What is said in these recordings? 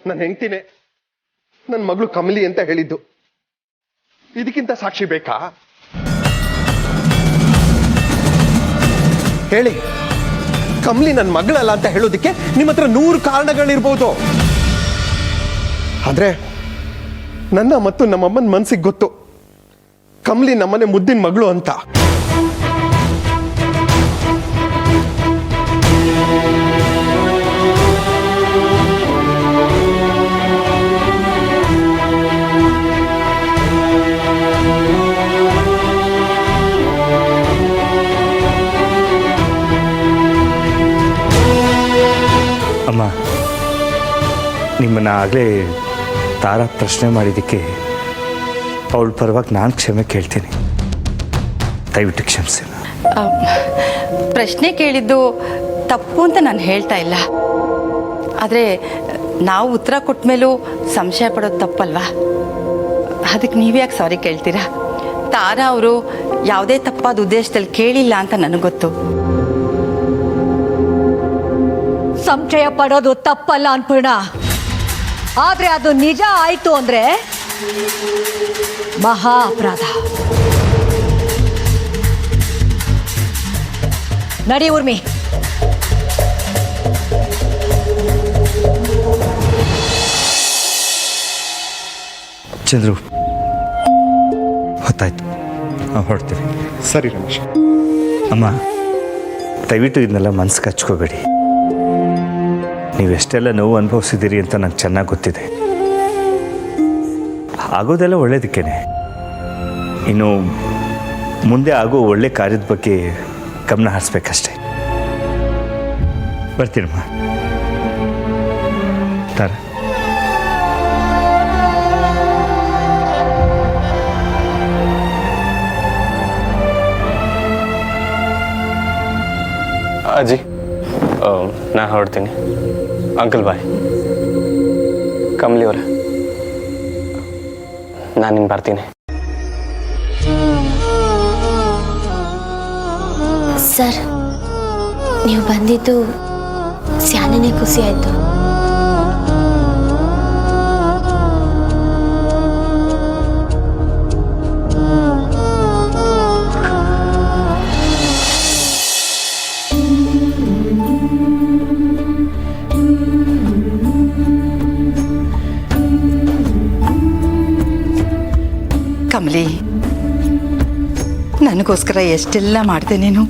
ನನ್ನ ಹೆಂಡ್ತಿನೇ ನನ್ನ ಮಗಳು ಕಮಲಿ ಅಂತ ಹೇಳಿದ್ದು. ಇದಕ್ಕಿಂತ ಸಾಕ್ಷಿ ಬೇಕಾ? ಹೇಳಿ, ಕಮಲಿ ನನ್ನ ಮಗಳಲ್ಲ ಅಂತ ಹೇಳೋದಕ್ಕೆ ನಿಮ್ಮ ಹತ್ರ 100 ಕಾರಣಗಳಿರ್ಬೋದು. ಆದ್ರೆ ನನ್ನ ಮತ್ತು ನಮ್ಮಮ್ಮನ ಮನಸ್ಸಿಗೆ ಗೊತ್ತು, ಕಮಲಿ ನಮ್ಮನೆ ಮುದ್ದಿನ ಮಗಳು ಅಂತ. ಅಮ್ಮ, ನಿಮ್ಮನ್ನು ಆಗಲೇ ತಾರಾ ಪ್ರಶ್ನೆ ಮಾಡಿದ್ದಕ್ಕೆ ಅವಳ ಪರವಾಗಿ ನಾನು ಕ್ಷಮೆ ಕೇಳ್ತೀನಿ. ದಯವಿಟ್ಟು ಕ್ಷಮಿಸಿ. ಪ್ರಶ್ನೆ ಕೇಳಿದ್ದು ತಪ್ಪು ಅಂತ ನಾನು ಹೇಳ್ತಾ ಇಲ್ಲ. ಆದರೆ ನಾವು ಉತ್ತರ ಕೊಟ್ಟ ಮೇಲೂ ಸಂಶಯ ಪಡೋದು ತಪ್ಪಲ್ವಾ? ಅದಕ್ಕೆ ನೀವ್ಯಾಕೆ ಸಾರಿ ಕೇಳ್ತೀರಾ? ತಾರಾ ಅವರು ಯಾವುದೇ ತಪ್ಪಾದ ಉದ್ದೇಶದಲ್ಲಿ ಕೇಳಿಲ್ಲ ಅಂತ ನನಗೆ ಗೊತ್ತು. ಸಂಶಯ ಪಡೋದು ತಪ್ಪಲ್ಲ ಅನ್ಪೂರ್ಣ, ಆದ್ರೆ ಅದು ನಿಜ ಆಯ್ತು ಅಂದ್ರೆ ಮಹಾ ಅಪರಾಧ. ನಡಿ ಊರ್ಮಿ. ಚಂದ್ರು, ಹೊತ್ತಾಯ್ತು, ನಾವು ಹೊರಡ್ತೀವಿ. ಸರಿ ರಮೇಶ್. ಅಮ್ಮ, ದಯವಿಟ್ಟು ಇದನ್ನೆಲ್ಲ ಮನಸ್ಸಿಗೆ ಹಚ್ಕೋಬೇಡಿ. ನೀವೆಷ್ಟೆಲ್ಲ ನೋವು ಅನುಭವಿಸಿದ್ದೀರಿ ಅಂತ ನಂಗೆ ಚೆನ್ನಾಗಿ ಗೊತ್ತಿದೆ. ಆಗೋದೆಲ್ಲ ಒಳ್ಳೇದಕ್ಕೇನೆ. ಇನ್ನು ಮುಂದೆ ಆಗೋ ಒಳ್ಳೆ ಕಾರ್ಯದ ಬಗ್ಗೆ ಗಮನ ಹರಿಸ್ಬೇಕಷ್ಟೆ. ಬರ್ತೀನಮ್ಮ. ತಾರ, ಅಜ್ಜಿ, ನಾ ಹೊರಡ್ತೀನಿ. Uncle bye. ಕಮಲಿ ಅವರೇ, ನಾನಿನ್ನು ಬರ್ತೀನಿ. ಸರ್, ನೀವು ಬಂದಿದ್ದು ಸ್ಯಾನೇ ಖುಷಿ ಆಯಿತು. ಕಮಲಿ, ನನಗೋಸ್ಕರ ಎಷ್ಟೆಲ್ಲ ಮಾಡಿದೆ ನೀನು.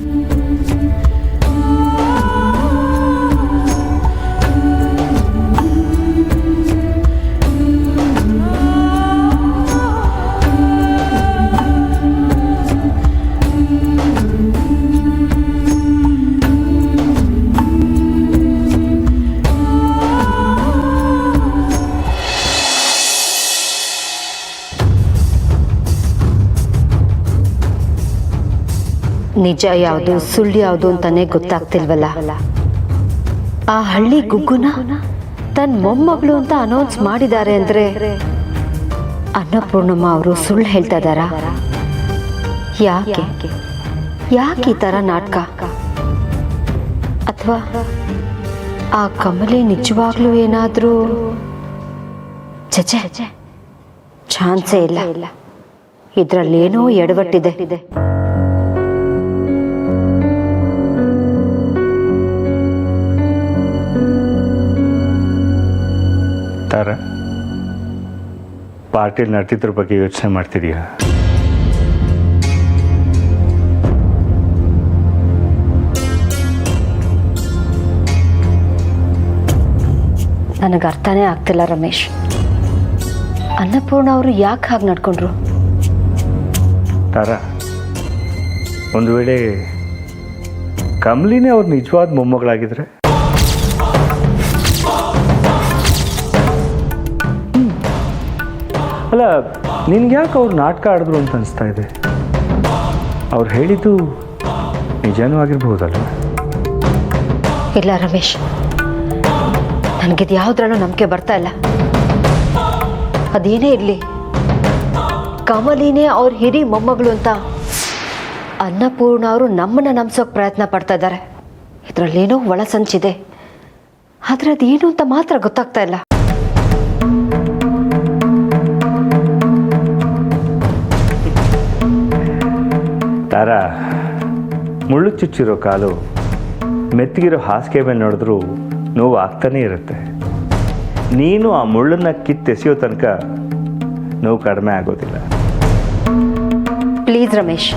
ನಿಜ ಯಾವುದು ಸುಳ್ಳು ಯಾವುದು ಅಂತಾನೆ ಗೊತ್ತಾಗ್ತಿಲ್ವಲ್ಲ. ಆ ಹಳ್ಳಿ ಗುಗ್ಗುನ ತನ್ನ ಮೊಮ್ಮಗಳು ಅಂತ ಅನೌನ್ಸ್ ಮಾಡಿದ್ದಾರೆ ಅಂದ್ರೆ ಅನ್ನಪೂರ್ಣಮ್ಮ ಅವರು ಸುಳ್ಳು ಹೇಳ್ತಾ ಇದ್ದಾರಾ? ಯಾಕೆ ಈ ತರ ನಾಟಕ? ಅಥವಾ ಆ ಕಮಲಿ ನಿಜವಾಗ್ಲೂ ಏನಾದ್ರೂ? ಚಚೆ, ಚಾನ್ಸೇ ಇಲ್ಲ. ಇದ್ರಲ್ಲೇನೋ ಎಡವಟ್ಟಿದೆ. ತಾರ, ಪಾರ್ಟಿಲಿ ನಡೆದಿದ್ರ ಬಗ್ಗೆ ಯೋಚನೆ ಮಾಡ್ತಿದೀಯಾ? ನನಗೆ ಅರ್ಥನೇ ಆಗ್ತಿಲ್ಲ ರಮೇಶ್. ಅನ್ನಪೂರ್ಣ ಅವರು ಯಾಕೆ ಹಾಗೆ ನಡ್ಕೊಂಡ್ರು? ತಾರ, ಒಂದು ವೇಳೆ ಕಮಲಿನೇ ಅವ್ರ ನಿಜವಾದ ಮೊಮ್ಮಗಳಾಗಿದ್ರೆ? ಅಲ್ಲ, ನಿನ್ಗೆ ಯಾಕೆ ಅವ್ರು ನಾಟಕ ಆಡಿದ್ರು ಅಂತ ಅನಿಸ್ತಾ ಇದೆ? ಅವ್ರು ಹೇಳಿದ್ದು ನಿಜನೂ ಆಗಿರ್ಬೋದಲ್ಲ? ಇಲ್ಲ ರಮೇಶ್, ನನಗಿದು ಯಾವುದ್ರಲ್ಲೂ ನಂಬಿಕೆ ಬರ್ತಾ ಇಲ್ಲ. ಅದೇನೇ ಇರಲಿ, ಕಮಲಿನೇ ಅವ್ರ ಹಿರಿ ಮೊಮ್ಮಗಳು ಅಂತ ಅನ್ನಪೂರ್ಣ ಅವರು ನಮ್ಮನ್ನ ನಂಬಿಸೋಕೆ ಪ್ರಯತ್ನ ಪಡ್ತಾ ಇದ್ದಾರೆ. ಇದರಲ್ಲೇನೋ ಒಳ ಸಂಚಿದೆ, ಆದರೆ ಅದೇನು ಅಂತ ಮಾತ್ರ ಗೊತ್ತಾಗ್ತಾ ಇಲ್ಲ. ತಾರಾ, ಮುಳ್ಳು ಚುಚ್ಚಿರೋ ಕಾಲು ಮೆತ್ತಗಿರೋ ಹಾಸಿಗೆ ಮೇಲೆ ನೋಡಿದ್ರೂ ನೋವು ಆಗ್ತಾನೇ ಇರುತ್ತೆ. ನೀನು ಆ ಮುಳ್ಳನ್ನು ಕಿತ್ತೆಸೆಯೋ ತನಕ ನೋವು ಕಡಿಮೆ ಆಗೋದಿಲ್ಲ. ಪ್ಲೀಸ್ ರಮೇಶ್,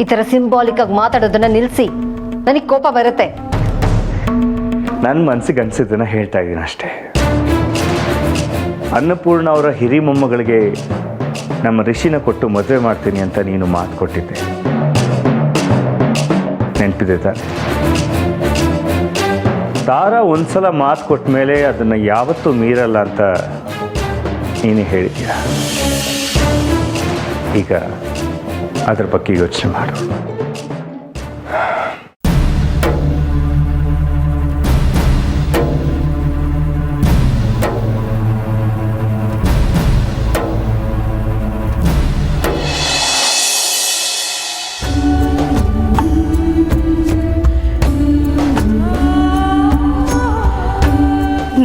ಈ ಥರ ಸಿಂಬಾಲಿಕ್ ಆಗಿ ಮಾತಾಡೋದನ್ನ ನಿಲ್ಲಿಸಿ. ನನಗೆ ಕೋಪ ಬರುತ್ತೆ. ನನ್ನ ಮನಸ್ಸಿಗೆ ಅನಿಸಿದ್ದನ್ನು ಹೇಳ್ತಾ ಇದ್ದೀನಿ ಅಷ್ಟೇ. ಅನ್ನಪೂರ್ಣ ಅವರ ಹಿರಿ ಮೊಮ್ಮಗಳಿಗೆ ನಮ್ಮ ಋಷಿನ ಕೊಟ್ಟು ಮದುವೆ ಮಾಡ್ತೀನಿ ಅಂತ ನೀನು ಮಾತು ಕೊಟ್ಟಿದ್ದೆ, ನೆನಪಿದೆ ತಾನೆ? ತಾರಾ ಒಂದ್ಸಲ ಮಾತು ಕೊಟ್ಟ ಮೇಲೆ ಅದನ್ನು ಯಾವತ್ತೂ ಮೀರಲ್ಲ ಅಂತ ನೀನೇ ಹೇಳಿದ್ದೀಯ. ಈಗ ಅದ್ರ ಬಗ್ಗೆ ಯೋಚನೆ ಮಾಡು.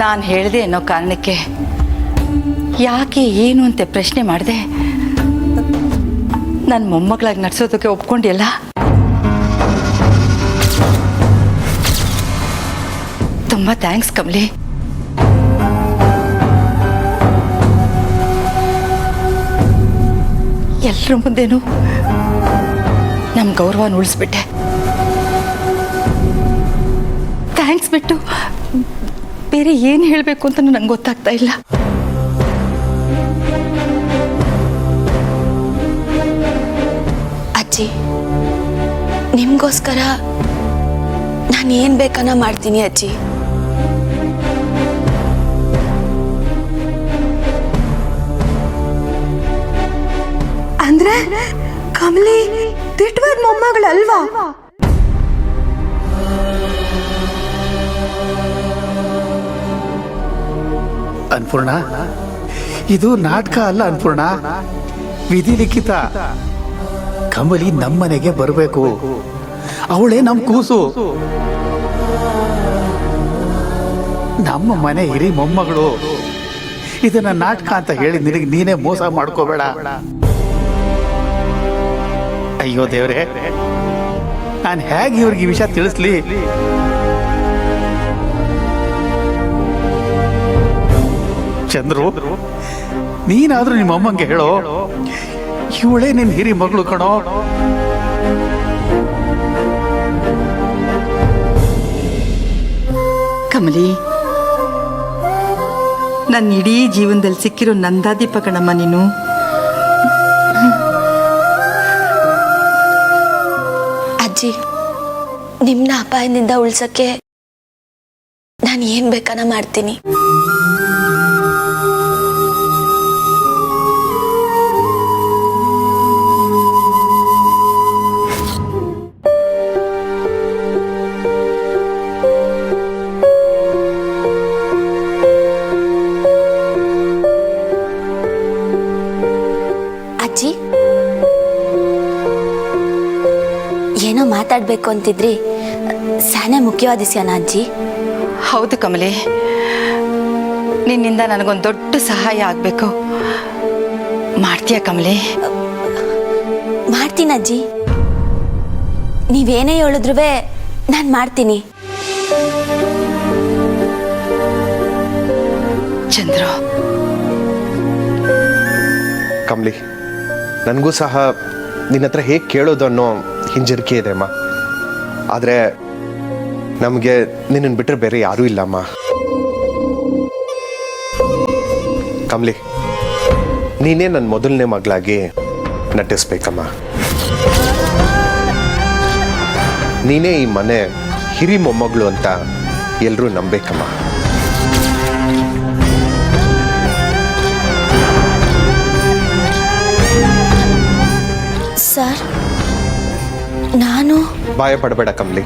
ನಾನು ಹೇಳಿದೆ ಅನ್ನೋ ಕಾರಣಕ್ಕೆ ಯಾಕೆ ಏನು ಅಂತ ಪ್ರಶ್ನೆ ಮಾಡಿದೆ. ನನ್ನ ಮೊಮ್ಮಗಳಾಗಿ ನಡ್ಸೋದಕ್ಕೆ ಒಪ್ಕೊಂಡಿಯಲ್ಲ. ತುಂಬ ಥ್ಯಾಂಕ್ಸ್ ಕಮಲಿ. ಎಲ್ಲರ ಮುಂದೆನೂ ನಮ್ಮ ಗೌರವನ ಉಳಿಸ್ಬಿಟ್ಟೆ. ಥ್ಯಾಂಕ್ಸ್ ಬಿಟ್ಟು ಬೇರೆ ಏನು ಹೇಳಬೇಕು ಅಂತ ನಂಗೆ ಗೊತ್ತಾಗ್ತಾ ಇಲ್ಲ. ಅಜ್ಜಿ, ನಿಮಗೋಸ್ಕರ ನಾನು ಏನು ಬೇಕನ್ನ ಮಾಡ್ತೀನಿ ಅಜ್ಜಿ. ಅಂದ್ರೆ ಕಮಲಿ ತಿಟ್ವಾದ ಮೊಮ್ಮಗಳಲ್ವಾ? ಅನ್ಪೂರ್ಣ, ಇದು ನಾಟಕ ಅಲ್ಲ ಅನ್ಪೂರ್ಣ, ವಿಧಿ ಲಿಖಿತ. ಕಮಲಿ ನಮ್ಮನೆಗೆ ಬರಬೇಕು. ಅವಳೇ ನಮ್ಮ ಕೂಸು, ನಮ್ಮ ಮನೆ ಹಿರಿ ಮೊಮ್ಮಗಳು. ಇದನ್ನ ನಾಟಕ ಅಂತ ಹೇಳಿ ನಿನಗೆ ನೀನೇ ಮೋಸ ಮಾಡ್ಕೋಬೇಡ. ಅಯ್ಯೋ ದೇವ್ರೆ, ನಾನು ಹೇಗೆ ಇವ್ರಿಗೆ ಈ ವಿಷಯ ತಿಳಿಸ್ಲಿ? ಚಂದ್ರು, ನೀನಾದ್ರೂ ನಿಮ್ಮ ಅಮ್ಮಂಗೆ ಹೇಳೋ, ಇವಳೇ ನಿನ್ನ ಹಿರಿ ಮಗಳು ಕಣೋ. ಕಮಲಿ, ನನ್ನ ಇಡೀ ಜೀವನದಲ್ಲಿ ಸಿಕ್ಕಿರೋ ನಂದಾದೀಪ ಕಣಮ್ಮ ನೀನು. ಅಜ್ಜಿ, ನಿಮ್ಮನ್ನ ಅಪಾಯದಿಂದ ಉಳ್ಸಕ್ಕೆ ನಾನು ಏನು ಬೇಕನ್ನ ಮಾಡ್ತೀನಿ. ಅಜ್ಜಿ, ಏನೋ ಮಾತಾಡ್ಬೇಕು ಅಂತಿದ್ರಿ, ಸಾನೆ ಮುಖ್ಯವಾದ ವಿಷಯನ ಅಜ್ಜಿ? ಹೌದು ಕಮಲಿ, ನಿನ್ನಿಂದ ನನಗೊಂದು ದೊಡ್ಡ ಸಹಾಯ ಆಗಬೇಕು. ಮಾಡ್ತೀಯಾ ಕಮಲಿ? ಮಾಡ್ತೀನಿ ಅಜ್ಜಿ, ನೀವೇನೇ ಹೇಳಿದ್ರು ನಾನು ಮಾಡ್ತೀನಿ. ಚಂದ್ರು, ಕಮಲಿ, ನನಗೂ ಸಹ ನಿನ್ನ ಹತ್ರ ಹೇಗೆ ಕೇಳೋದು ಅನ್ನೋ ಹಿಂಜರಿಕೆ ಇದೆ ಅಮ್ಮ. ಆದರೆ ನಮಗೆ ನಿನ್ನನ್ನು ಬಿಟ್ಟರೆ ಬೇರೆ ಯಾರೂ ಇಲ್ಲಮ್ಮ. ಕಮಲಿ, ನೀನೇ ನನ್ನ ಮೊದಲನೇ ಮಗಳಾಗಿ ನಟಿಸ್ಬೇಕಮ್ಮ. ನೀನೇ ಈ ಮನೆ ಹಿರಿ ಮೊಮ್ಮಗಳು ಅಂತ ಎಲ್ಲರೂ ನಂಬೇಕಮ್ಮ. ಸರ್, ನಾನು ಭಯ ಪಡಬೇಡ ಕಮಲಿ.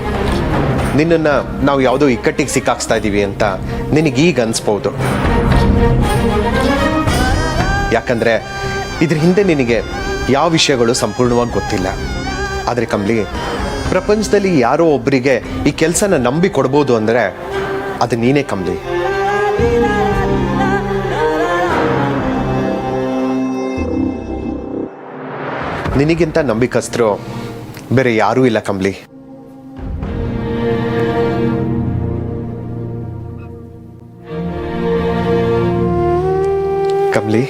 ನಿನ್ನನ್ನು ನಾವು ಯಾವುದೋ ಇಕ್ಕಟ್ಟಿಗೆ ಸಿಕ್ಕಾಕ್ಸ್ತಾ ಇದ್ದೀವಿ ಅಂತ ನಿನಗೀಗ ಅನಿಸ್ಬೋದು. ಯಾಕಂದರೆ ಇದ್ರ ಹಿಂದೆ ನಿನಗೆ ಯಾವ ವಿಷಯಗಳು ಸಂಪೂರ್ಣವಾಗಿ ಗೊತ್ತಿಲ್ಲ. ಆದರೆ ಕಮಲಿ, ಪ್ರಪಂಚದಲ್ಲಿ ಯಾರೋ ಒಬ್ಬರಿಗೆ ಈ ಕೆಲಸನ ನಂಬಿ ಕೊಡ್ಬೋದು ಅಂದರೆ ಅದು ನೀನೇ ಕಮಲಿ. ನಿನಗಿಂತ ನಂಬಿಕಸ್ತರು ಬೇರೆ ಯಾರೂ ಇಲ್ಲ ಕಮಲಿ. ಕಮಲಿ,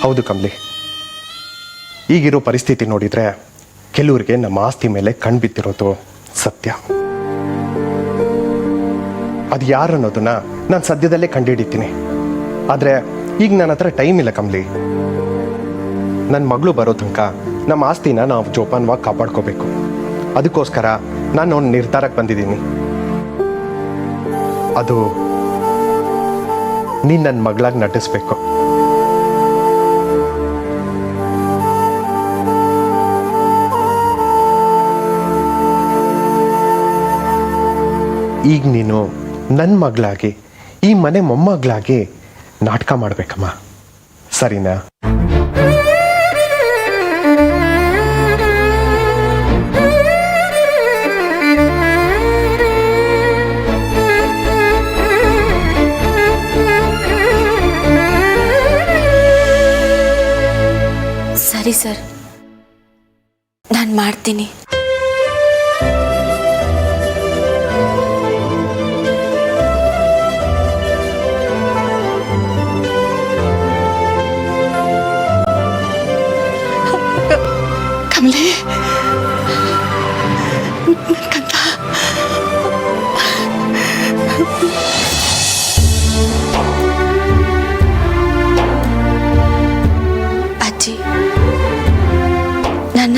ಹೌದು ಕಮಲಿ, ಈಗಿರೋ ಪರಿಸ್ಥಿತಿ ನೋಡಿದ್ರೆ ಕೆಲವರಿಗೆ ನಮ್ಮ ಆಸ್ತಿ ಮೇಲೆ ಕಣ್ಬಿತ್ತಿರೋದು ಸತ್ಯ. ಅದು ಯಾರು ಅನ್ನೋದನ್ನ ನಾನು ಸದ್ಯದಲ್ಲೇ ಕಂಡುಹಿಡಿತೀನಿ. ಆದರೆ ಈಗ ನನ್ನ ಹತ್ರ ಟೈಮ್ ಇಲ್ಲ ಕಮಲಿ. ನನ್ನ ಮಗಳು ಬರೋ ತನಕ ನಮ್ಮ ಆಸ್ತಿನ ನಾವು ಜೋಪಾನವಾಗಿ ಕಾಪಾಡ್ಕೋಬೇಕು. ಅದಕ್ಕೋಸ್ಕರ ನಾನು ಒಂದು ನಿರ್ಧಾರಕ್ಕೆ ಬಂದಿದ್ದೀನಿ. ಅದು ನೀನು ನನ್ನ ಮಗಳಾಗಿ ನಟಿಸ್ಬೇಕು. ಈಗ ನೀನು ನನ್ನ ಮಗಳಾಗಿ ಈ ಮನೆ ಮೊಮ್ಮಗಳಾಗಿ ನಾಟಕ ಮಾಡ್ಬೇಕಮ್ಮ, ಸರಿನಾ? ಸರಿ ಸರ್, ನಾನು ಮಾಡ್ತೀನಿ. ಕಮಲಿ, ಅಜ್ಜಿ, ನನ್ನ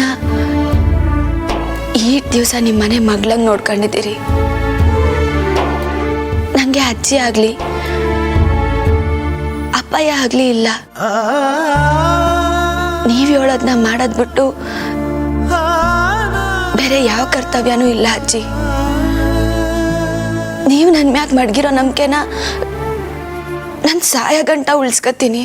ಈ ದಿವಸ ನಿಮ್ಮ ಮನೆ ಮಗಳಂಗೆ ನೋಡ್ಕೊಂಡಿದ್ದೀರಿ. ನನಗೆ ಅಜ್ಜಿ ಆಗಲಿ ಅಪ್ಪಯ್ಯ ಆಗಲಿ ಇಲ್ಲ. ನೀವು ಹೇಳೋದನ್ನ ಮಾಡೋದ್ ಬಿಟ್ಟು ಬೇರೆ ಯಾವ ಕರ್ತವ್ಯನೂ ಇಲ್ಲ ಅಜ್ಜಿ. ನೀವು ನನ್ನ ಮ್ಯಾಗ ಮಡ್ಗಿರೋ ನಂಬಿಕೆನ ನನ್ನ ಸಾಯ ಗಂಟ ಉಳಿಸ್ಕೊತೀನಿ.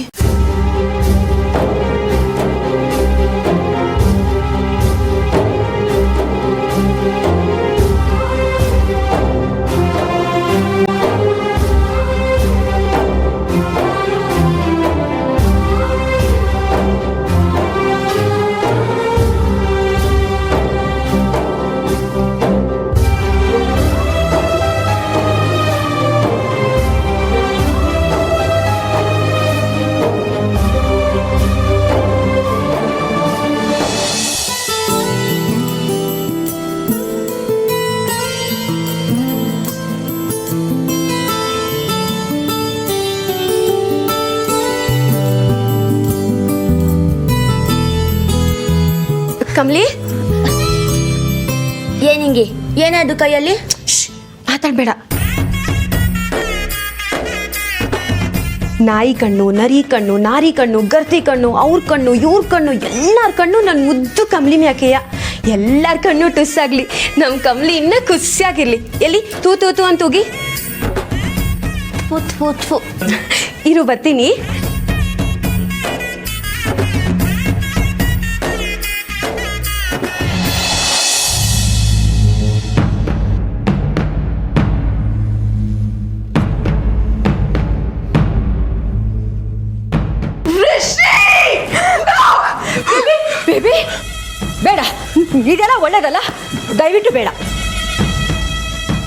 ಕಮಲಿ, ಏನಿಂಗಿ ಏನದು ಕೈಯಲ್ಲಿ? ಮಾತಾಡ್ಬೇಡ. ನಾಯಿ ಕಣ್ಣು, ನರಿ ಕಣ್ಣು, ನಾರಿ ಕಣ್ಣು, ಗರ್ತಿ ಕಣ್ಣು, ಅವ್ರ ಕಣ್ಣು, ಇವ್ರ ಕಣ್ಣು, ಎಲ್ಲಾರ ಕಣ್ಣು ನನ್ನ ಮುದ್ದು ಕಮಲಿ ಮ್ಯಾಕೆಯ. ಎಲ್ಲಾರ ಕಣ್ಣು ಟುಸ್ಸಾಗ್ಲಿ, ನಮ್ಮ ಕಮಲಿ ಇನ್ನ ಖುಷಿಯಾಗಿರ್ಲಿ. ಎಲ್ಲಿ ತೂ ತೂ ತೂ ಅಂತ ಹೋಗಿ ಇರು, ಬರ್ತೀನಿ. ಬೇಬಿ, ಬೇಡ, ಇದೆಲ್ಲ ಒಳ್ಳೇದಲ್ಲ, ದಯವಿಟ್ಟು ಬೇಡ.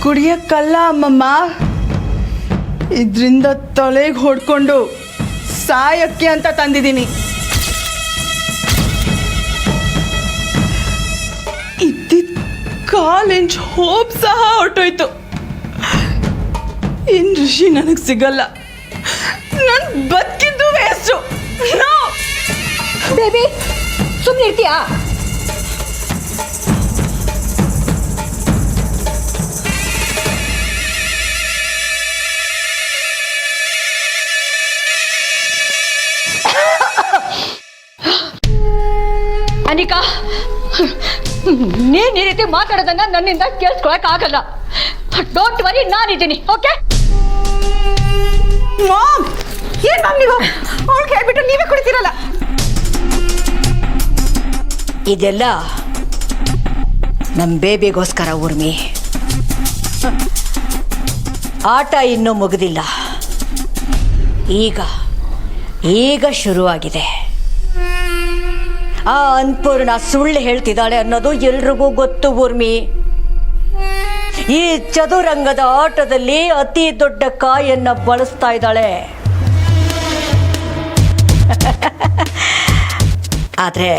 ಕುಡಿಯಕ್ಕಲ್ಲ ಅಮ್ಮಮ್ಮ, ಇದರಿಂದ ತಲೆಗೆ ಹೊಡ್ಕೊಂಡು ಸಾಯಕ್ಕೆ ಅಂತ ತಂದಿದ್ದೀನಿ. ಇದ್ದಿದ್ದ 1/4 ಇಂಚ್ ಹೋಪ್ ಸಹ ಹೊರಟೋಯ್ತು. ಇನ್ ಋಷಿ ನನಗೆ ಸಿಗಲ್ಲ, ನಾನು ಬದುಕಿದ್ದು ವೇಸ್ಟು. ಬೇಬಿ, ಸುಮ್ಮನೆ ಇರ್ತೀಯಾ? ಅನಿಕಾ, ನೀನ್ ಈ ರೀತಿ ಮಾತಾಡೋದನ್ನ ನನ್ನಿಂದ ಕೇಳಿಸ್ಕೊಳಕ್ ಆಗಲ್ಲ. ಡೋಂಟ್ ವರಿ, ನಾನಿದ್ದೀನಿ. ಓಕೆ? ಏನ್ ಮ್ಯಾಮ್ ನೀವು ಅವ್ಳಿಗೆ ಹೇಳ್ಬಿಟ್ಟು ನೀವೇ ಕುಡಿತೀರಲ್ಲ? ಇದೆಲ್ಲ ನಮ್ಮ ಬೇಬಿಗೋಸ್ಕರ ಊರ್ಮಿ. ಆಟ ಇನ್ನೂ ಮುಗಿದಿಲ್ಲ. ಈಗ ಈಗ ಶುರುವಾಗಿದೆ. ಆ ಅನ್ಪೂರ್ಣ ಸುಳ್ಳು ಹೇಳ್ತಿದ್ದಾಳೆ ಅನ್ನೋದು ಎಲ್ರಿಗೂ ಗೊತ್ತು ಊರ್ಮಿ. ಈ ಚದುರಂಗದ ಆಟದಲ್ಲಿ ಅತಿ ದೊಡ್ಡ ಕಾಯನ್ನ ಬಳಸ್ತಾ ಇದ್ದಾಳೆ. ಆದರೆ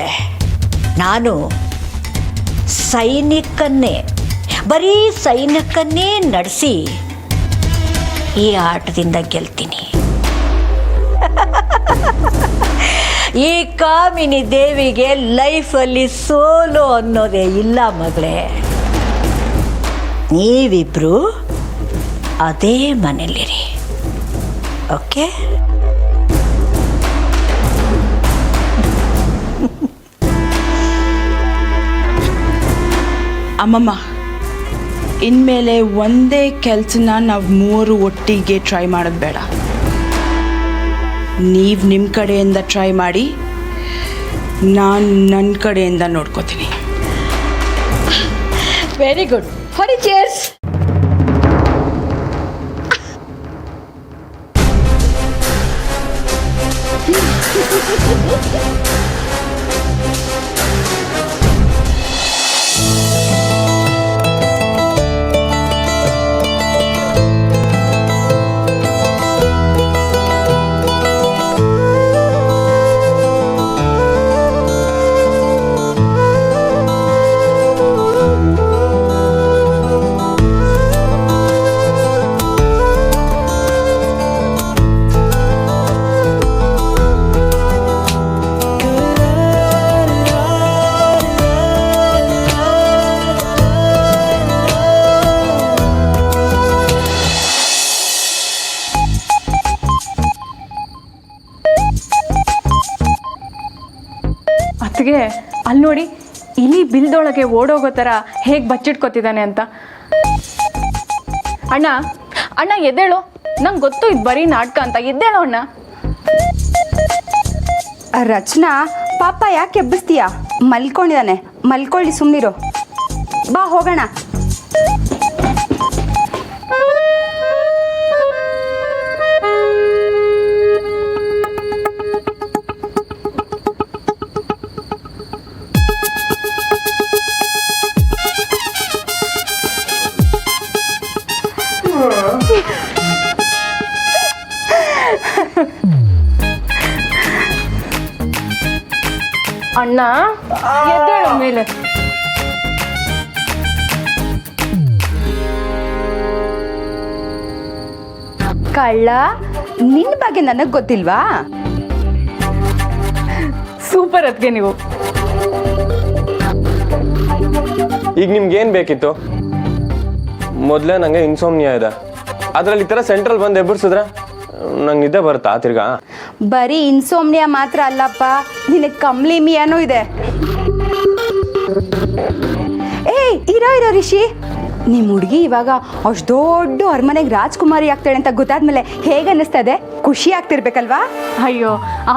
ನಾನು ಬರೀ ಸೈನಿಕನ್ನೇ ನಡೆಸಿ ಈ ಆಟದಿಂದ ಗೆಲ್ತೀನಿ. ಈ ಕಾಮಿನಿ ದೇವಿಗೆ ಲೈಫಲ್ಲಿ ಸೋಲು ಅನ್ನೋದೇ ಇಲ್ಲ ಮಗಳೇ. ನೀವಿಬ್ರು ಅದೇ ಮನೇಲಿರಿ, ಓಕೆ? ಅಮ್ಮಮ್ಮ, ಇನ್ಮೇಲೆ ಒಂದೇ ಕೆಲಸನ ನಾವು ಮೂವರು ಒಟ್ಟಿಗೆ ಟ್ರೈ ಮಾಡೋದು ಬೇಡ. ನೀವು ನಿಮ್ಮ ಕಡೆಯಿಂದ ಟ್ರೈ ಮಾಡಿ, ನಾನು ನನ್ನ ಕಡೆಯಿಂದ ನೋಡ್ಕೋತೀನಿ. Very good. ಹೊಡಿ ಚೇರ್ಸ್. ಅತ್ತಿಗೆ, ಅಲ್ಲಿ ನೋಡಿ, ಇಲಿ ಬಿಲ್ದೊಳಗೆ ಓಡೋಗೋ ಥರ ಹೇಗೆ ಬಚ್ಚಿಟ್ಕೊತಿದ್ದಾನೆ ಅಂತ. ಅಣ್ಣ ಅಣ್ಣ ಎದ್ದೇಳು, ನಂಗೆ ಗೊತ್ತು ಇದು ಬರೀ ನಾಟಕ ಅಂತ. ಎದ್ದೇಳು ಅಣ್ಣ. ರಚನಾ, ಪಾಪ ಯಾಕೆ ಎಬ್ಬಿಸ್ತೀಯಾ? ಮಲ್ಕೊಂಡಿದ್ದಾನೆ, ಮಲ್ಕೊಳ್ಳಿ, ಸುಮ್ಮನಿರು. ಬಾ ಹೋಗೋಣ. ಅಣ್ಣ ಎದ್ದೇಳು ಮೇಲೆ. ಕಳ್ಳ, ನಿನ್ನ ಬಗ್ಗೆ ನನಗೆ ಗೊತ್ತಿಲ್ವಾ? ಸೂಪರ್ ಅದ್ಗೆ ನೀವು. ಈಗ ನಿಮ್ಗೇನು ಬೇಕಿತ್ತು? ಮೊದಲೇ ನನಗೆ ಇನ್ಸೋಮ್ನಿಯಾ ಇದೆ. ಅದರಲ್ಲಿ ಈ ಥರ ಸೆಂಟ್ರಲ್ ಬಂದು ಎಬ್ಬರಿಸಿದ್ರೆ ನಂಗೆ ನಿದ್ದೆ ಬರುತ್ತಾ ತಿರ್ಗಾ? ಬರೀ ಇನ್ಸೋಮ್ನಿಯಾ ಮಾತ್ರ ಅಲ್ಲಪ್ಪ, ನಿನಗೆ ಕಂಬ್ಲಿಮಿಯಾನೂ ಇದೆ. ಏಯ್, ಇರೋ ರಿಷಿ, ನಿಮ್ಮ ಹುಡುಗಿ ಇವಾಗ ಅಷ್ಟು ದೊಡ್ಡ ಅರಮನೆಗೆ ರಾಜ್ಕುಮಾರಿ ಆಗ್ತಾಳೆ ಅಂತ ಗೊತ್ತಾದ್ಮೇಲೆ ಹೇಗೆ ಅನ್ನಿಸ್ತದೆ? ಖುಷಿ ಆಗ್ತಿರ್ಬೇಕಲ್ವಾ? ಅಯ್ಯೋ,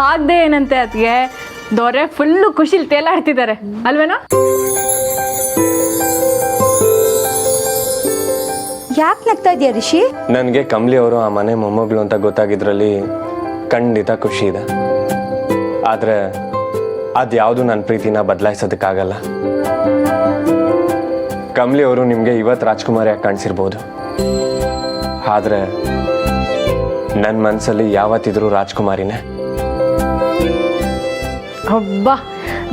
ಆಗದೆ ಏನಂತೆ ಅದಕ್ಕೆ, ದೊರೆ ಫುಲ್ಲು ಖುಷಿಲಿ ತೇಲಾಡ್ತಿದ್ದಾರೆ ಅಲ್ವೇನೋ? ಯಾಕೆ ನಗ್ತಾ ಇದೆಯಾ ರಿಷಿ? ನನಗೆ ಕಮಲಿ ಅವರು ಆ ಮನೆ ಮೊಮ್ಮಗಳು ಅಂತ ಗೊತ್ತಾಗಿದ್ರಲ್ಲಿ ಖಂಡಿತ ಖುಷಿ ಇದೆ. ಆದರೆ ಅದ್ಯಾವುದು ನನ್ನ ಪ್ರೀತಿನ ಬದಲಾಯಿಸೋದಕ್ಕಾಗಲ್ಲ. ಕಮಲಿ ಅವರು ನಿಮಗೆ ಇವತ್ತು ರಾಜ್ಕುಮಾರಿಯಾಗಿ ಕಾಣಿಸಿರ್ಬೋದು, ಆದರೆ ನನ್ನ ಮನಸ್ಸಲ್ಲಿ ಯಾವತ್ತಿದ್ರೂ ರಾಜ್ಕುಮಾರಿನೇ. ಹಬ್ಬ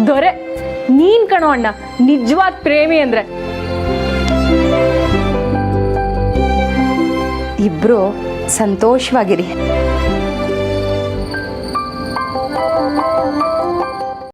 ದೊರೆ, ನೀನ್ ಕಣೋ ಅಣ್ಣ ನಿಜವಾದ ಪ್ರೇಮಿ ಅಂದ್ರೆ. ಇಬ್ರು ಸಂತೋಷವಾಗಿರಿ.